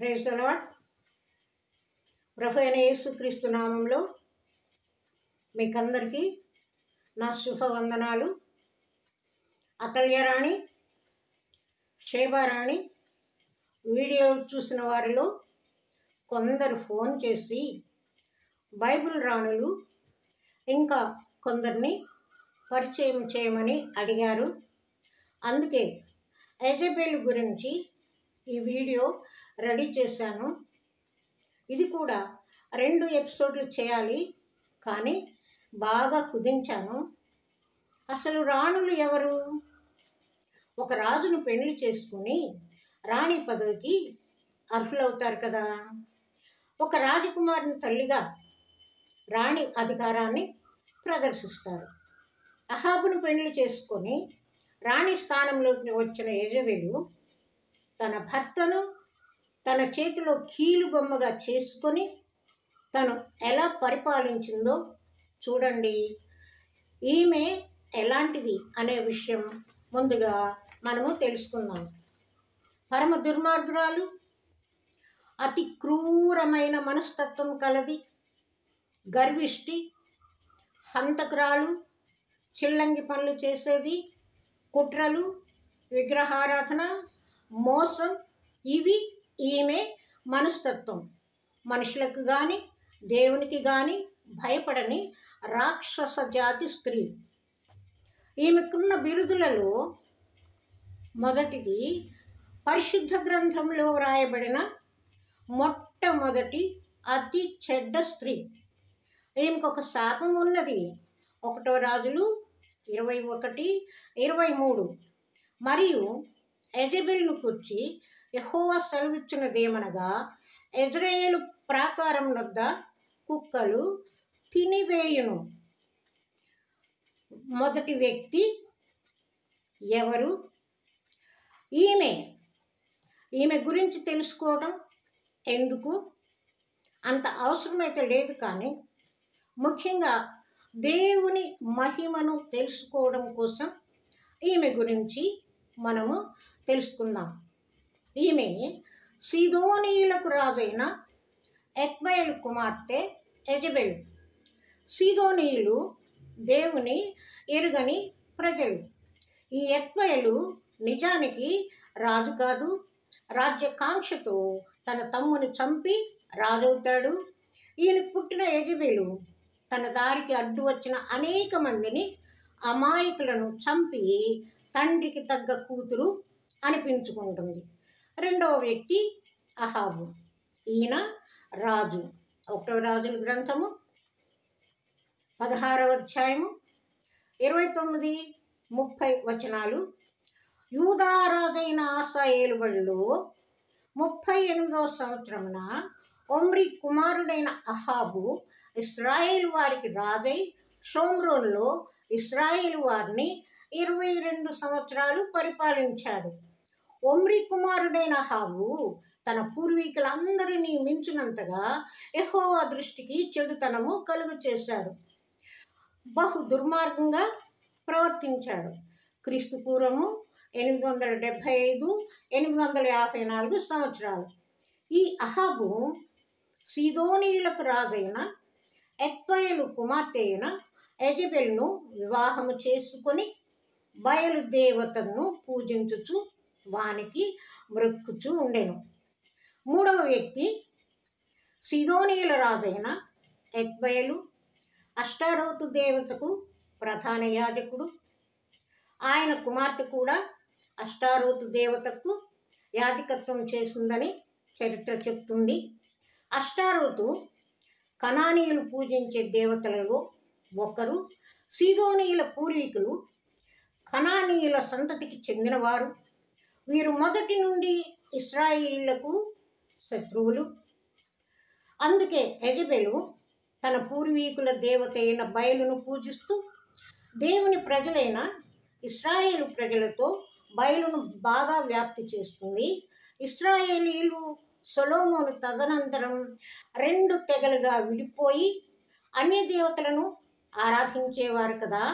Praise the lord. ప్రభు అయిన యేసుక్రీస్తు నామంలో మీకందరికీ నా శుభవందనాలు. అతల్యరాణి, శేబారాణి వీడియో చూసిన వారిలో కొందరు ఫోన్ చేసి బైబిల్ రాణులు ఇంకా కొందరిని పరిచయం చేయమని అడిగారు. అందుకే యెజబెల్ గురించి ఈ వీడియో రెడీ చేశాను. ఇది కూడా 2 ఎపిసోడ్లు చేయాలి, కానీ బాగా కుదించాను. అసలు రాణులు ఎవరు? ఒక రాజును పెళ్లి చేసుకుని రాణి పదవికి అర్హులవుతారు కదా. ఒక రాజకుమారుని తల్లిగా రాణి అధికారాన్ని ప్రదర్శిస్తారు. అహాబును పెళ్లి చేసుకొని రాణి స్థానంలోకి వచ్చిన యెజబెలు తన భర్తను తన చేతిలో కీలు బొమ్మగా చేసుకొని తను ఎలా పరిపాలించిందో చూడండి. ఈమె ఎలాంటిది అనే విషయం ముందుగా మనము తెలుసుకుందాం. పరమ దుర్మార్గురాలు, అతి క్రూరమైన మనస్తత్వం కలది, గర్విష్టి, హంతకురాలు, చిల్లంగి పనులు చేసేది, కుట్రలు, విగ్రహారాధన, మోసం, ఇవి ఈమె మనస్తత్వం. మనుషులకు కానీ దేవునికి కానీ భయపడని రాక్షస జాతి స్త్రీ. ఈమెకున్న బిరుదులలో మొదటిది పరిశుద్ధ గ్రంథంలో వ్రాయబడిన మొట్టమొదటి అతి చెడ్డ స్త్రీ. ఈమెకు ఒక శాపం ఉన్నది. 1 రాజులు 21:23. మరియు యెజబెలును కూర్చి యెహోవా సెలవిచ్చినదేమనగా, యెజ్రెయేలు ప్రాకారం వద్ద కుక్కలు తినివేయును. మొదటి వ్యక్తి ఎవరు? ఈమె గురించి తెలుసుకోవడం ఎందుకు అంత అవసరమైతే లేదు, కానీ ముఖ్యంగా దేవుని మహిమను తెలుసుకోవడం కోసం ఈమె గురించి మనము తెలుసుకుందాం. ఈమె సీదోనీయులకు రాజైన ఎత్బయలు కుమార్తె యెజబెలు. సీదోనీయులు దేవుని ఎరుగని ప్రజలు. ఈ ఎత్బయలు నిజానికి రాజు కాదు. రాజ్యకాంక్షతో తన తమ్ముని చంపి రాజవుతాడు. ఈయన పుట్టిన యెజబెలు తన దారికి అడ్డు వచ్చిన అనేక మందిని, అమాయకులను చంపి తండ్రికి తగ్గ కూతురు అనిపించుకుంటుంది. రెండవ వ్యక్తి అహాబు. ఈయన రాజు. 1 రాజుల గ్రంథము 16వ అధ్యాయము 29-30 వచనాలు. యూదా రాజైన ఆసా ఏలుబడిలో 38వ సంవత్సరమున ఒమ్రీ కుమారుడైన అహాబు ఇశ్రాయేలు వారికి రాజై షోమ్రోన్లో ఇశ్రాయేలు వారిని 22 సంవత్సరాలు పరిపాలించాడు. ఒమ్రీ కుమారుడైన అహాబు తన పూర్వీకులందరినీ మించినంతగా యెహోవా దృష్టికి చెడుతనము కలుగు చేశాడు. బహు దుర్మార్గంగా ప్రవర్తించాడు. క్రీస్తు పూర్వము 875-854 సంవత్సరాలు. ఈ అహాబు సీదోనీయులకు రాజైన ఎత్బయలు కుమార్తె అయిన యెజబెలును వివాహము చేసుకొని బయలు దేవతను పూజించుచు వానికి మ్రొక్కుచూ ఉండెను. మూడవ వ్యక్తి సీదోనీయుల రాజైన ఎత్బయలు, అష్టారోతు దేవతకు ప్రధాన యాజకుడు. ఆయన కుమార్తె కూడా అష్టారోతు దేవతకు యాజకత్వం చేసిందని చరిత్ర చెప్తుంది. అష్టారోతు కనానీయులు పూజించే దేవతలలో ఒకరు. సీదోనీయుల పూర్వీకులు కనానీయుల సంతతికి చెందినవారు. వీరు మొదటి నుండి ఇశ్రాయేలీయులకు శత్రువులు. అందుకే యెజబెలు తన పూర్వీకుల దేవత అయిన బయలును పూజిస్తూ దేవుని ప్రజలైన ఇశ్రాయేలు ప్రజలతో బయలును బాగా వ్యాప్తి చేస్తుంది. ఇశ్రాయేలీయులు సొలొమోను తదనంతరం 2 తెగలుగా విడిపోయి అన్య దేవతలను ఆరాధించేవారు కదా.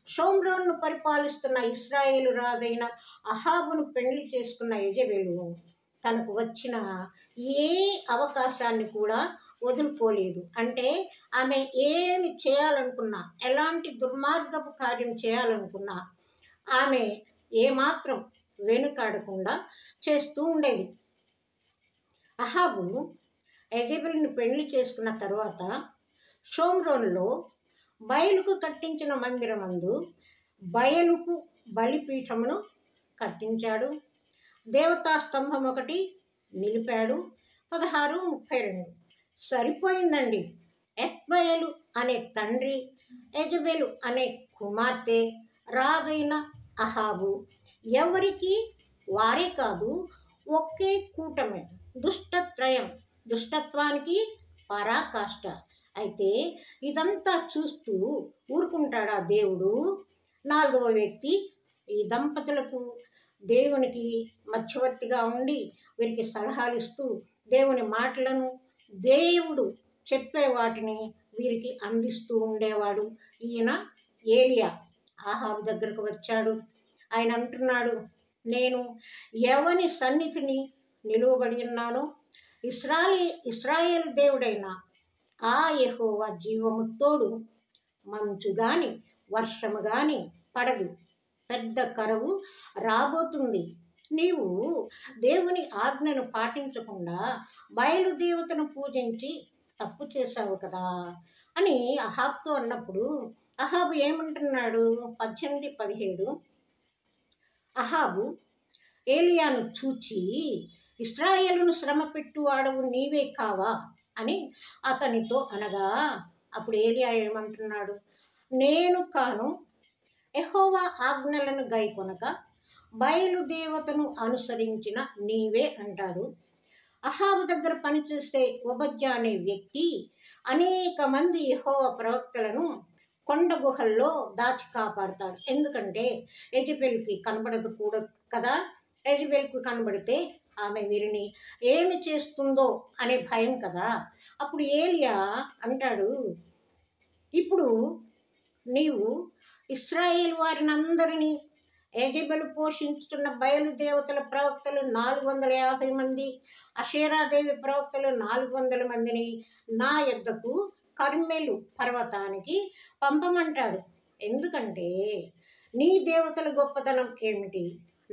షోమ్రోన్ను పరిపాలిస్తున్న ఇశ్రాయేలు రాజైన అహాబును పెళ్లి చేసుకున్న యెజబెలు తనకు వచ్చిన ఏ అవకాశాన్ని కూడా వదులుకోలేదు. అంటే ఆమె ఏమి చేయాలనుకున్నా, ఎలాంటి దుర్మార్గపు కార్యం చేయాలనుకున్నా ఆమె ఏమాత్రం వెనుకాడకుండా చేస్తూ ఉండేది. అహాబు యెజెబెలుని పెళ్లి చేసుకున్న తరువాత షోమ్రోనులో బయలుకు కట్టించిన మందిరమందు బయలుకు బలిపీఠమును కట్టించాడు. దేవతా స్తంభం ఒకటి నిలిపాడు. 16:32 సరిపోయిందండి. ఎత్బయలు అనే తండ్రి, యెజెబెలు అనే కుమార్తె, రాజైన అహాబు ఎవరికి వారే కాదు, ఒకే కూటమే. దుష్టత్రయం, దుష్టత్వానికి పరాకాష్ట. అయితే ఇదంతా చూస్తూ ఊరుకుంటాడా దేవుడు? 4వ వ్యక్తి ఈ దంపతులకు దేవునికి మధ్యవర్తిగా ఉండి వీరికి సలహాలు ఇస్తూ దేవుని మాటలను, దేవుడు చెప్పే వాటిని వీరికి అందిస్తూ ఉండేవాడు. ఈయన ఏలియా అహాబు దగ్గరకు వచ్చాడు. ఆయన అంటున్నాడు, నేను ఎవని సన్నిధిని నిలువబడి ఉన్నానో ఇశ్రాయేలు దేవుడైన ఆ యెహోవా జీవము తోడు, మంచు గాని వర్షము గాని పడదు, పెద్ద కరువు రాబోతుంది. నీవు దేవుని ఆజ్ఞను పాటించకుండా బయలుదేవతను పూజించి తప్పు చేశావు కదా అని అహాబ్తో అన్నప్పుడు అహాబు ఏమంటున్నాడు? 18:17 అహాబు ఏలియాను చూచి, ఇశ్రాయేలును శ్రమ పెట్టువాడవు నీవే కావా అని అతనితో అనగా, అప్పుడు ఏలియా ఏమంటున్నాడు? నేను కాను, యెహోవా ఆజ్ఞలను గైకొనక బయలుదేవతను అనుసరించిన నీవే అంటాడు. అహాబు దగ్గర పనిచేసే ఓబద్యా అనే వ్యక్తి అనేక మంది యెహోవా ప్రవక్తలను కొండ గుహల్లో దాచి కాపాడుతాడు. ఎందుకంటే యెజెబెలుకి కనబడదు కూడా కదా. యెజెబెలుకు కనబడితే ఆమె వీరిని ఏమి చేస్తుందో అనే భయం కదా. అప్పుడు ఏలియా అంటాడు, ఇప్పుడు నీవు ఇశ్రాయేలు వారిని అందరినీ, యెజెబెలు పోషించుతున్న బయలుదేవతల ప్రవక్తలు 450 మంది, అషేరాదేవి ప్రవక్తలు 400 మందిని నా యొద్దకు కర్మెలు పర్వతానికి పంపమంటాడు. ఎందుకంటే నీ దేవతల గొప్పతనం ఏమిటి,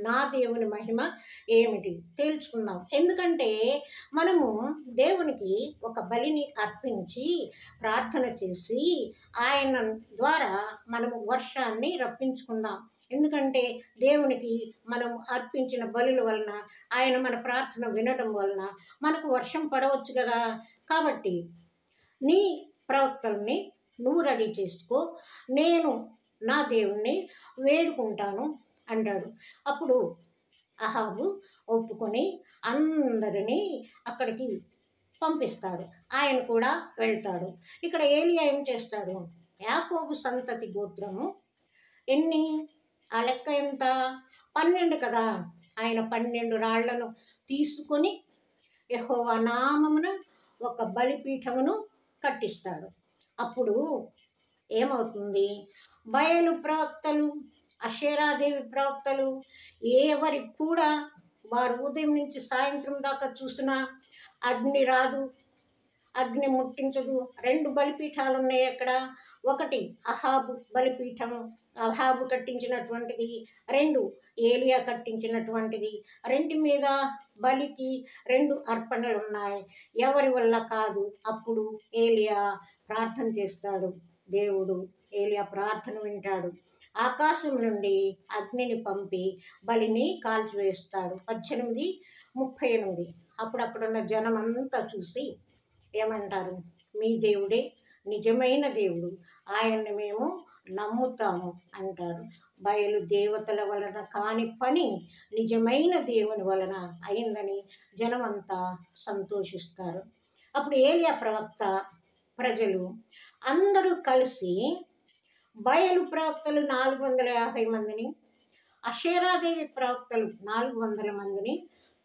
నా దేవుని మహిమ ఏమిటి తేల్చుకుందాం. ఎందుకంటే మనము దేవునికి ఒక బలిని అర్పించి ప్రార్థన చేసి ఆయన ద్వారా మనము వర్షాన్ని రప్పించుకుందాం. ఎందుకంటే దేవునికి మనం అర్పించిన బలుల వలన, ఆయన మన ప్రార్థన వినడం వలన మనకు వర్షం పడవచ్చు కదా. కాబట్టి నీ ప్రవక్తల్ని నువ్వు రెడీ చేసుకో, నేను నా దేవుణ్ణి వేడుకుంటాను అంటాడు. అప్పుడు అహాబు ఒప్పుకొని అందరినీ అక్కడికి పంపిస్తాడు. ఆయన కూడా వెళ్తాడు. ఇక్కడ ఏలియా ఏం చేస్తాడు? యాకోబు సంతతి గోత్రము ఎన్ని, ఆ లెక్క ఎంత? 12 కదా. ఆయన 12 రాళ్లను తీసుకొని యెహోవా నామమున ఒక బలిపీఠమును కట్టిస్తాడు. అప్పుడు ఏమవుతుంది? బయలు ప్రవక్తలు, అషేరాదేవి ప్రవక్తలు ఎవరికి కూడా వారు ఉదయం నుంచి సాయంత్రం దాకా చూసినా అగ్ని రాదు, అగ్ని ముట్టించదు. 2 బలిపీఠాలు ఉన్నాయి అక్కడ. ఒకటి అహాబు బలిపీఠం, అహాబు కట్టించినటువంటిది. 2 ఏలియా కట్టించినటువంటిది. 2 మీద బలికి 2 అర్పణలు ఉన్నాయి. ఎవరి వల్ల కాదు. అప్పుడు ఏలియా ప్రార్థన చేస్తాడు. దేవుడు ఏలియా ప్రార్థన వింటాడు. ఆకాశం నుండి అగ్నిని పంపి బలిని కాల్చివేస్తాడు. 18:38 అప్పుడు అక్కడున్న జనం అంతా చూసి ఏమంటారు? మీ దేవుడే నిజమైన దేవుడు, ఆయన్ని మేము నమ్ముతాము అంటారు. బయలు దేవతల వలన కాని పని నిజమైన దేవుని వలన అయిందని జనమంతా సంతోషిస్తారు. అప్పుడు ఏలియా ప్రవక్త, ప్రజలు అందరూ కలిసి బయలు ప్రవక్తలు 450 మందిని, అషేరాదేవి ప్రవక్తలు 400 మందిని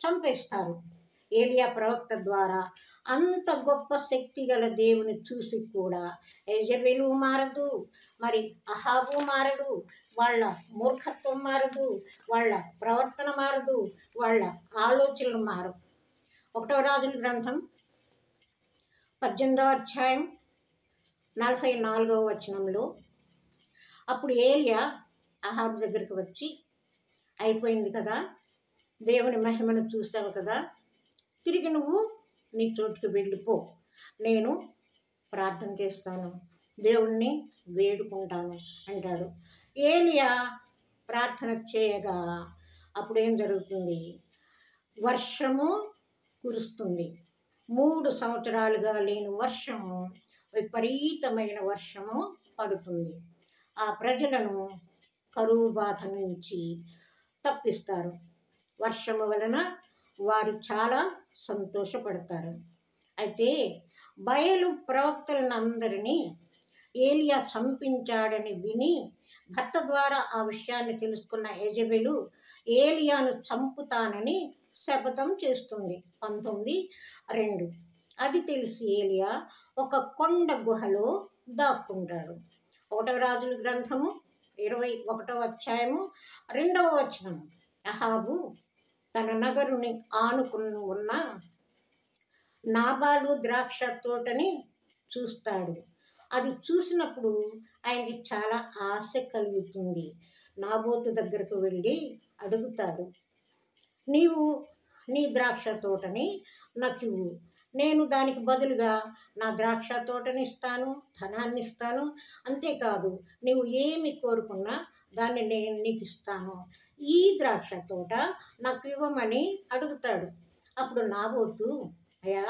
చంపేస్తారు. ఏలియా ప్రవక్త ద్వారా అంత గొప్ప శక్తి గల దేవుని చూసి కూడా యెజబెలు మారదు, మరి అహాబు మారడు, వాళ్ళ మూర్ఖత్వం మారదు, వాళ్ళ ప్రవర్తన మారదు, వాళ్ళ ఆలోచనలు మారవు. 1వ రాజుల గ్రంథం 18వ అధ్యాయం 44వ వచనంలో, అప్పుడు ఏలియా అహాబు దగ్గరికి వచ్చి, అయిపోయింది కదా, దేవుని మహిమను చూస్తావు కదా, తిరిగి నువ్వు నీ చోటుకి వెళ్ళిపో, నేను ప్రార్థన చేస్తాను, దేవుణ్ణి వేడుకుంటాను అంటాడు. ఏలియా ప్రార్థన చేయగా అప్పుడు ఏం జరుగుతుంది? వర్షము కురుస్తుంది. 3 సంవత్సరాలుగా లేని వర్షము, విపరీతమైన వర్షము పడుతుంది. ఆ ప్రజలను కరువు బాధ నుంచి తప్పిస్తారు. వర్షము వలన వారు చాలా సంతోషపడతారు. అయితే బయలు ప్రవక్తలను అందరినీ ఏలియా చంపించాడని విని భర్త ద్వారా ఆ విషయాన్ని తెలుసుకున్న యెజబెలు ఏలియాను చంపుతానని శపథం చేస్తుంది. 19:2. అది తెలిసి ఏలియా ఒక కొండ గుహలో దాక్కుంటాడు. 1వ రాజుల గ్రంథము 21వ అధ్యాయము 2వ వచనం. అహాబు తన నగరుని ఆనుకుని ఉన్న నాబాలు ద్రాక్ష తోటని చూస్తాడు. అది చూసినప్పుడు ఆయనకి చాలా ఆశ కలుగుతుంది. నాబోతు దగ్గరకు వెళ్ళి అడుగుతాడు, నీవు నీ ద్రాక్ష తోటని నాకు ఇవ్వు, నేను దానికి బదులుగా నా ద్రాక్ష తోటని ఇస్తాను, ధనాన్ని ఇస్తాను, అంతేకాదు నీవు ఏమి కోరుకున్నా దాన్ని నేను నీకు ఇస్తాను, ఈ ద్రాక్ష తోట నాకు ఇవ్వమని అడుగుతాడు. అప్పుడు నాబోతు, అయ్యా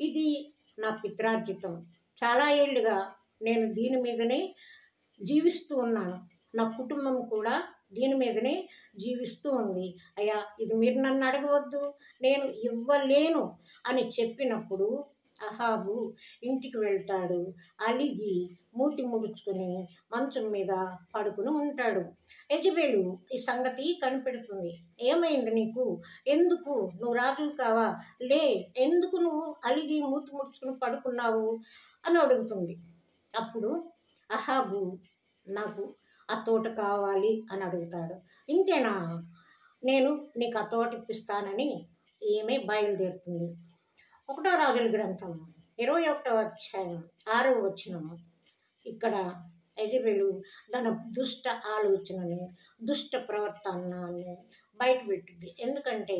ఇది నా పిత్రార్జితం, చాలా ఏళ్ళుగా నేను దీని మీదనే జీవిస్తూ ఉన్నాను, నా కుటుంబం కూడా దీని మీదనే జీవిస్తూ ఉంది, అయ్యా ఇది మీరు నన్ను అడగవద్దు, నేను ఇవ్వలేను అని చెప్పినప్పుడు అహాబు ఇంటికి వెళ్తాడు. అలిగి మూతి ముడుచుకుని మంచం మీద పడుకుని ఉంటాడు. యెజబెలు ఈ సంగతి కనిపెడుతుంది. ఏమైంది నీకు? ఎందుకు నువ్వు రాజు కావా? లే, ఎందుకు నువ్వు అలిగి మూతి ముడుచుకుని పడుకున్నావు అని అడుగుతుంది. అప్పుడు అహాబు నాకు ఆ తోట కావాలి అని అడుగుతాడు. ఇంతేనా, నేను నీకు ఆ తోట ఇప్పిస్తానని ఈమె బయలుదేరుతుంది. 1వ రాజుల గ్రంథం 21వ అధ్యాయం 6వ వచనము. ఇక్కడ యెజబెలు తన దుష్ట ఆలోచనని, దుష్ట ప్రవర్తనని బయటపెట్టింది. ఎందుకంటే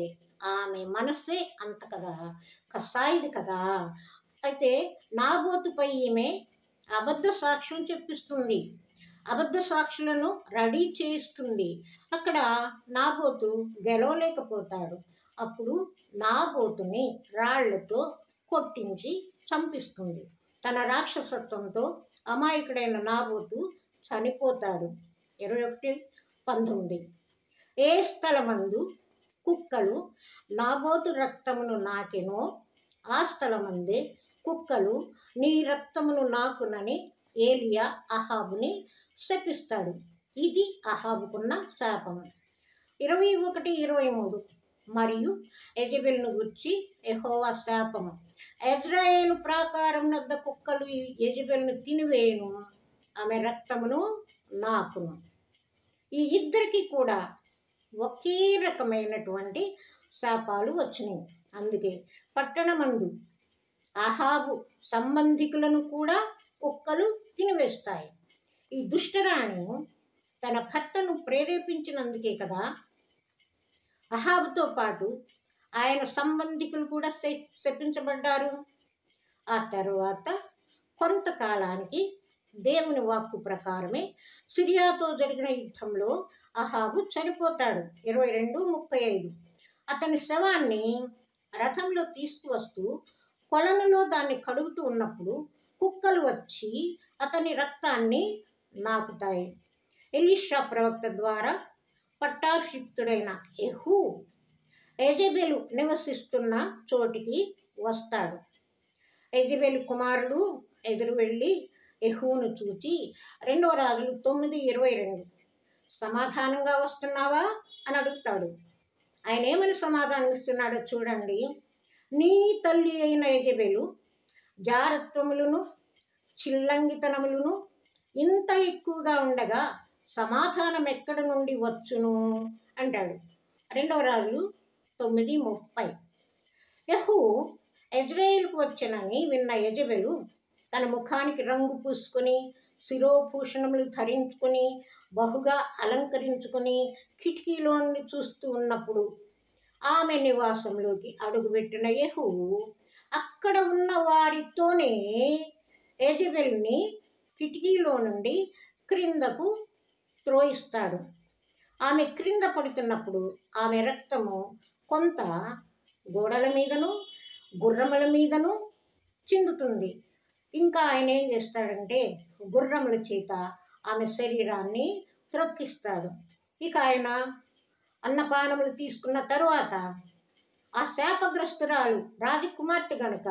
ఆమె మనస్సే అంత కదా, కసాయిది కదా. అయితే నాబోతుపై ఈమె అబద్ధ సాక్ష్యం చెప్పిస్తుంది, అబద్ధ సాక్షులను రెడీ చేస్తుంది. అక్కడ నాబోతు గెలవలేకపోతాడు. అప్పుడు నాబోతుని రాళ్లతో కొట్టించి చంపిస్తుంది. తన రాక్షసత్వంతో అమాయకుడైన నాబోతు చనిపోతాడు. 21:19. ఏ స్థలమందు కుక్కలు నాబోతు రక్తమును నాకెనో ఆ స్థలమందే కుక్కలు నీ రక్తమును నాకునని ఏలియా అహాబుని శపిస్తాడు. ఇది అహాబుకున్న శాపం. 21:23. మరియు యెజబెలును గూర్చి యెహోవా శాపము, యెజ్రెయేలు ప్రాకారం వద్ద కుక్కలు యెజబెలును తినివేయును, ఆమె రక్తమును నాకును. ఈ ఇద్దరికి కూడా ఒకే రకమైనటువంటి శాపాలు వచ్చినాయి. అందుకే పట్టణమందు అహాబు సంబంధికులను కూడా కుక్కలు తినివేస్తాయి. ఈ దుష్టరాణి తన భర్తను ప్రేరేపించినందుకే కదా అహాబుతో పాటు ఆయన సంబంధికులు కూడా శపించబడ్డారు. ఆ తర్వాత కొంతకాలానికి దేవుని వాక్కు ప్రకారమే సిరియాతో జరిగిన యుద్ధంలో అహాబు చనిపోతాడు. 22:35. అతని శవాన్ని రథంలో తీసుకువస్తూ కొలనులో దాన్ని కడుగుతూ ఉన్నప్పుడు కుక్కలు వచ్చి అతని రక్తాన్ని నాకుతాయి. ఎలీషా ప్రవక్త ద్వారా పట్టాభిషిక్తుడైన యెహూ యెజబెలు నివసిస్తున్న చోటికి వస్తాడు. యెజబెలు కుమారుడు ఎదురు వెళ్ళి యెహూను చూచి 2వ రాజులు 9:22 సమాధానంగా వస్తున్నావా అని అడుగుతాడు. ఆయన ఏమని సమాధానం ఇస్తున్నాడో చూడండి. నీ తల్లి అయిన యెజబెలు జారత్వములను చిల్లంగితనములను ఇంత ఎక్కువగా ఉండగా సమాధానం ఎక్కడ నుండి వచ్చును అంటాడు. 2 రాజులు 9:30. యెహూ యెజ్రెయేలుకు వచ్చెనని విన్న యెజబెలు తన ముఖానికి రంగు పూసుకొని శిరోభూషణములు ధరించుకొని బహుగా అలంకరించుకొని కిటికీలో నుండి చూస్తూ ఉన్నప్పుడు ఆమె నివాసంలోకి అడుగుపెట్టిన యెహూ అక్కడ ఉన్న వారితోనే యెజబెలుని కిటికీలో నుండి క్రిందకు త్రోయిస్తాడు. ఆమె క్రింద పడుతున్నప్పుడు ఆమె రక్తము కొంత గోడల మీదను గుర్రముల మీదను చిందుతుంది. ఇంకా ఆయన ఏం చేస్తాడంటే గుర్రముల చేత ఆమె శరీరాన్ని త్రొక్కిస్తాడు. ఇక ఆయన అన్నపానములు తీసుకున్న తరువాత ఆ శాపగ్రస్తురాలు రాజకుమార్తె గనుక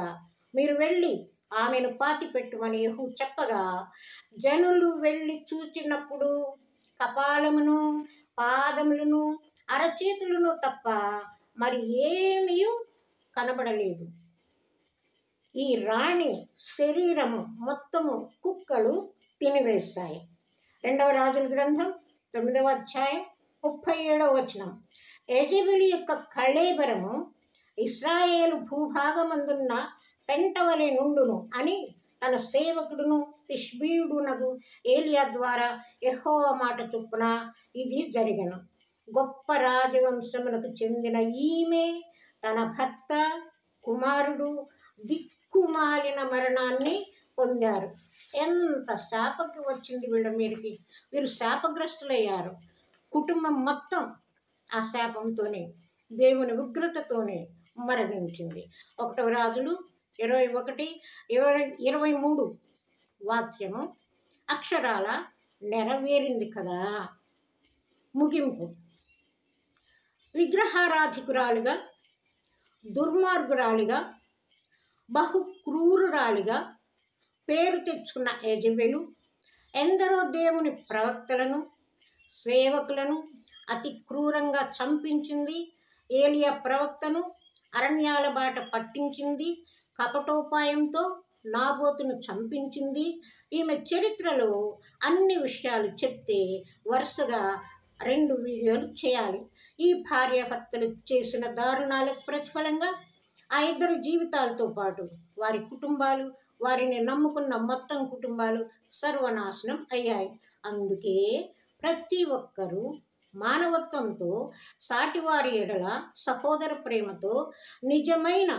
మీరు వెళ్ళి ఆమెను పాతిపెట్టుమని యెహూ చెప్పగా జనులు వెళ్ళి చూచినప్పుడు కపాలమును పాదములను అరచేతులను తప్ప మరి ఏమీ కనబడలేదు. ఈ రాణి శరీరము మొత్తము కుక్కలు తినివేస్తాయి. 2 రాజుల గ్రంథం 9వ అధ్యాయం 37వ వచనం. యెజబెలు యొక్క కళేబరము ఇశ్రాయేలు భూభాగమందున్న పెంటవలె నుండును అని తన సేవకుడును తిష్బీయుడునగు ఏలియా ద్వారా యెహోవా మాట చొప్పున ఇది జరిగెను. గొప్ప రాజవంశమునకు చెందిన ఈమె తన భర్త కుమారుడు దిక్కుమాలిన మరణాన్ని పొందారు. ఎంత శాపకి వచ్చింది వీళ్ళ మీదకి. వీరు శాపగ్రస్తులయ్యారు. కుటుంబం మొత్తం ఆ శాపంతోనే దేవుని ఉగ్రతతోనే మరణించింది. 1 రాజులు 21:23 వాక్యము అక్షరాల నెరవేరింది కదా. ముగింపు. విగ్రహారాధికురాలిగా, దుర్మార్గురాలిగా, బహు క్రూరురాలిగా పేరు తెచ్చుకున్న యెజబెలు ఎందరో దేవుని ప్రవక్తలను సేవకులను అతి క్రూరంగా చంపించింది. ఏలియా ప్రవక్తను అరణ్యాల బాట పట్టించింది. కపటోపాయంతో నాబోతును చంపించింది. ఈమె చరిత్రలో అన్ని విషయాలు చెప్తే వరుసగా 2 వీడియోలు చేయాలి. ఈ భార్యాభర్తలు చేసిన దారుణాలకు ప్రతిఫలంగా ఆ ఇద్దరు జీవితాలతో పాటు వారి కుటుంబాలు, వారిని నమ్ముకున్న మొత్తం కుటుంబాలు సర్వనాశనం అయ్యాయి. అందుకే ప్రతి ఒక్కరూ మానవత్వంతో సాటివారి ఎడల సహోదర ప్రేమతో నిజమైన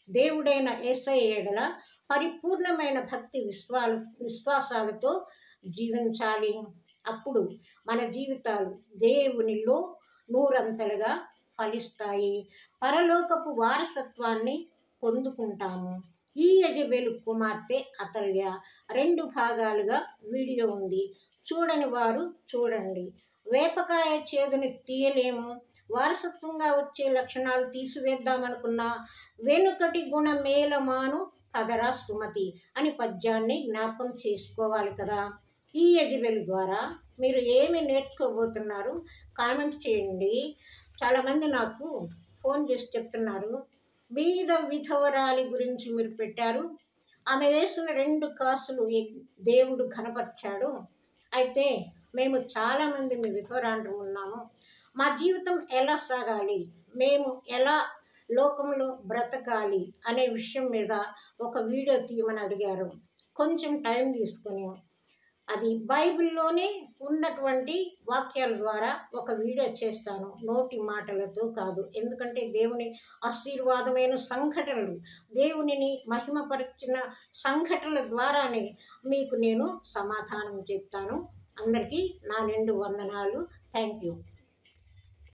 దేవుడైన యేసయ్య ఎడల పరిపూర్ణమైన భక్తి విశ్వాసాలతో జీవించాలి. అప్పుడు మన జీవితాలు దేవునిలో 100 ఫలిస్తాయి. పరలోకపు వారసత్వాన్ని పొందుకుంటాము. ఈ యెజబెలు కుమార్తె అతల్య 2 భాగాలుగా వీడియో ఉంది. చూడని వారు చూడండి. వేపకాయ చేదుని తీయలేము. వారసత్వంగా వచ్చే లక్షణాలు తీసివేద్దామనుకున్న వెనుకటి గుణ మేలమాను కదరా సుమతి అని పద్యాన్ని జ్ఞాపకం చేసుకోవాలి కదా. ఈ యెజబెలు ద్వారా మీరు ఏమి నేర్చుకోబోతున్నారు కామెంట్ చేయండి. చాలామంది నాకు ఫోన్ చేసి చెప్తున్నారు, బీద విధవరాలి గురించి మీరు పెట్టారు, ఆమె వేసిన 2 కాసులు దేవుడు ఘనపరిచాడు. అయితే మేము చాలామంది మీ విధవరాండ్రు ఉన్నాము. మా జీవితం ఎలా సాగాలి, మేము ఎలా లోకంలో బ్రతకాలి అనే విషయం మీద ఒక వీడియో తీయమని అడిగారు. కొంచెం టైం తీసుకొని అది బైబిల్లోనే ఉన్నటువంటి వాక్యాల ద్వారా ఒక వీడియో చేస్తాను, నోటి మాటలతో కాదు. ఎందుకంటే దేవుని ఆశీర్వాదమైన సంఘటనలు, దేవునిని మహిమపరిచిన సంఘటనల ద్వారానే మీకు నేను సమాధానం చెప్తాను. అందరికీ నా 2 వందనాలు. Thank you.